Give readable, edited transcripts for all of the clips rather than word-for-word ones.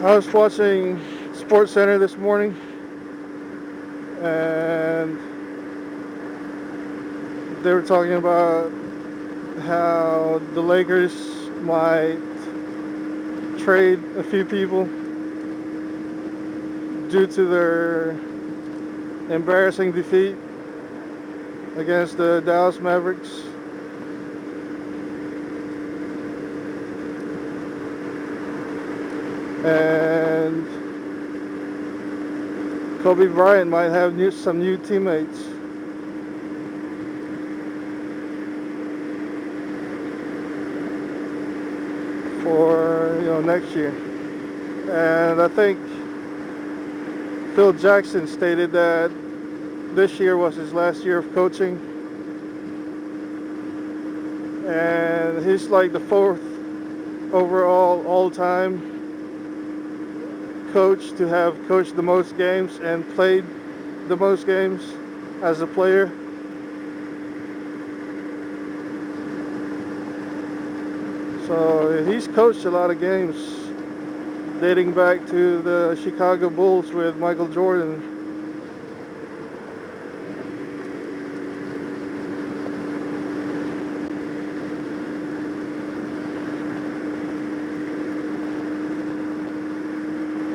I was watching Sports Center this morning, and they were talking about how the Lakers might trade a few people due to their embarrassing defeat against the Dallas Mavericks. And Kobe Bryant might have some new teammates. For next year. And I think Phil Jackson stated that this year was his last year of coaching, and he's like the fourth overall all-time coach to have coached the most games and played the most games as a player. So he's coached a lot of games dating back to the Chicago Bulls with Michael Jordan.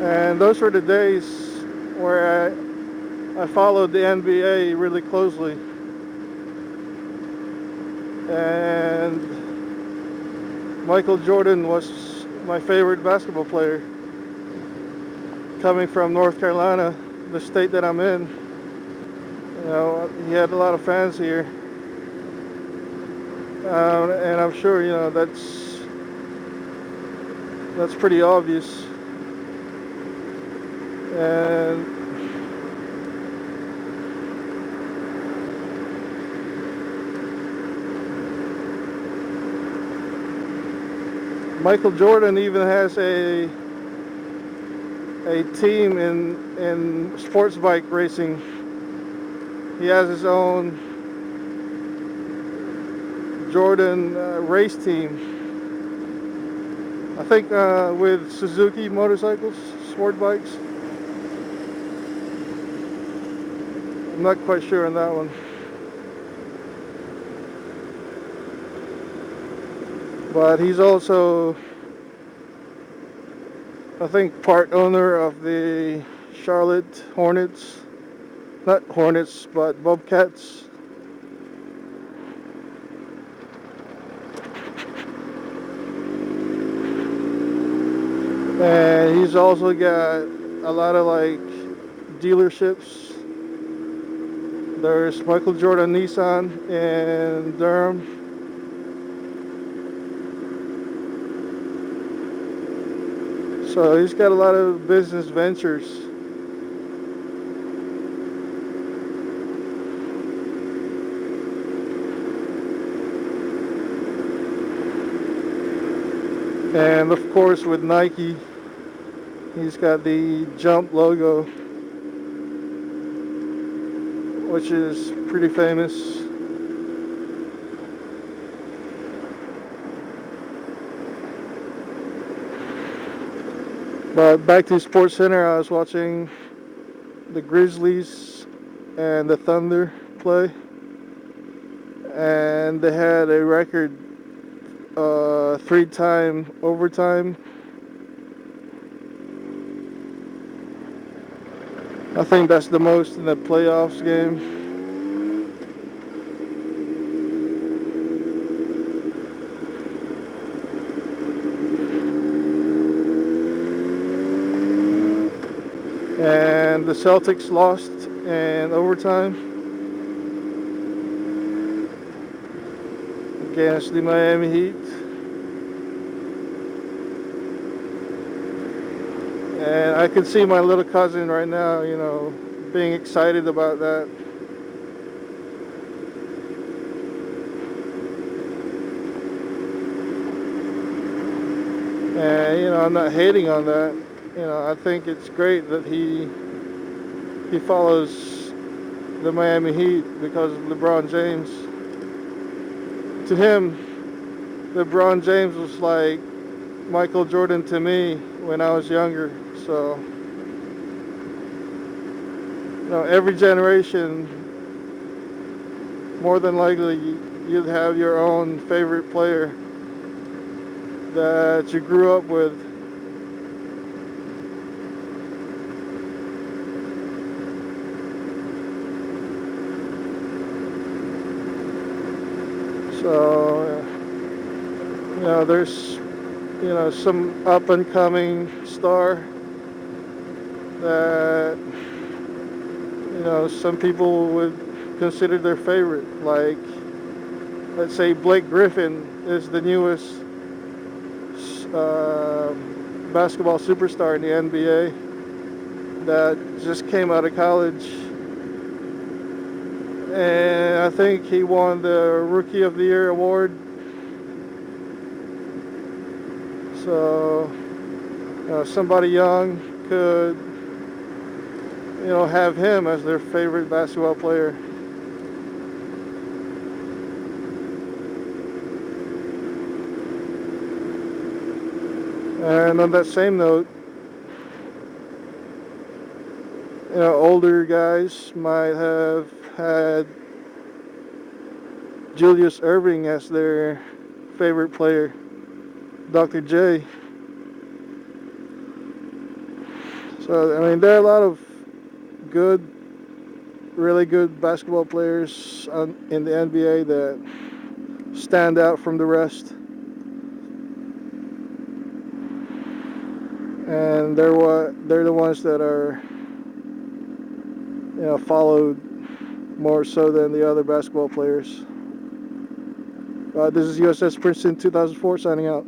And those were the days where I followed the NBA really closely. And Michael Jordan was my favorite basketball player. Coming from North Carolina, the state that I'm in, he had a lot of fans here. And I'm sure, that's pretty obvious. And Michael Jordan even has a team in sports bike racing. He has his own Jordan race team. I think with Suzuki motorcycles, sport bikes. I'm not quite sure on that one. But he's also, I think, part owner of the Charlotte Hornets. Not Hornets, but Bobcats. And he's also got a lot of dealerships. There's Michael Jordan Nissan in Durham. So he's got a lot of business ventures. And of course with Nike, he's got the Jump logo, which is pretty famous. But back to Sports Center, I was watching the Grizzlies and the Thunder play, and they had a record 3-time overtime. I think that's the most in the playoffs game. And the Celtics lost in overtime against the Miami Heat. And I can see my little cousin right now, being excited about that. And, I'm not hating on that. I think it's great that he follows the Miami Heat because of LeBron James. To him, LeBron James was like Michael Jordan to me when I was younger. So, every generation, more than likely, you'd have your own favorite player that you grew up with. So, there's, some up and coming star that, some people would consider their favorite. Like, let's say Blake Griffin is the newest basketball superstar in the NBA that just came out of college. And I think he won the Rookie of the Year award. So, somebody young could, have him as their favorite basketball player. And on that same note, older guys might have had Julius Erving as their favorite player, Dr. J. So, there are a lot of really good basketball players in the NBA that stand out from the rest. And they're the ones that are, followed more so than the other basketball players. This is USS Princeton 2004 signing out.